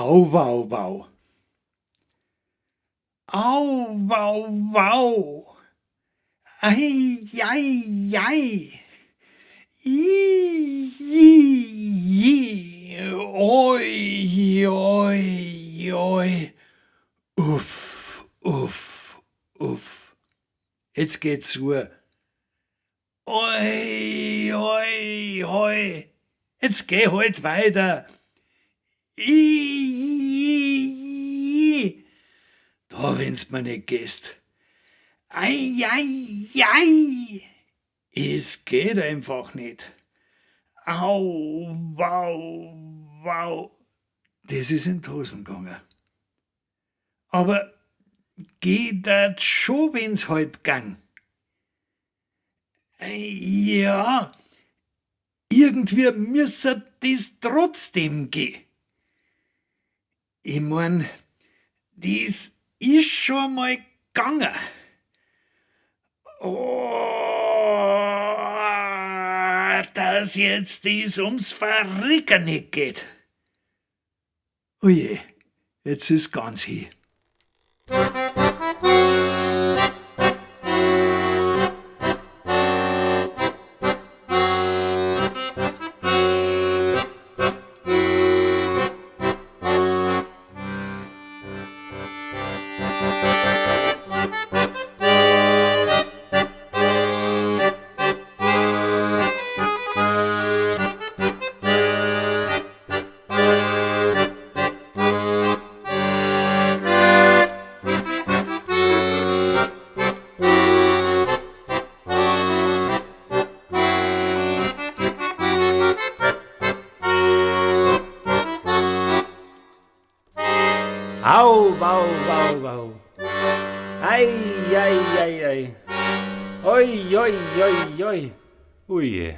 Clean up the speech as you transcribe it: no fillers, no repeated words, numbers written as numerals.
Au, wau, wau. Au, wau, wau. Ei, ei, ei. I, i, oi, oi, oi. Uff, uff, uff. Jetzt geht's zu. Oi, oi, oi. Jetzt geh halt weiter. I, da, wenn's mir nicht gehst. Ei, ei, ei. Es geht einfach nicht. Au, wau, wau. Das ist in die Hosen gegangen. Aber geht das schon, wenn's halt gang? Ja, irgendwie müsste das trotzdem gehen. Ich mein, das ist schon mal gegangen. Oh, dass jetzt das ums Verrecken nicht geht. Oje, jetzt ist ganz hin. Au, wau, wau, wau. Ei, ei, ei, ei. Oi, oi, oi, oi. Ui.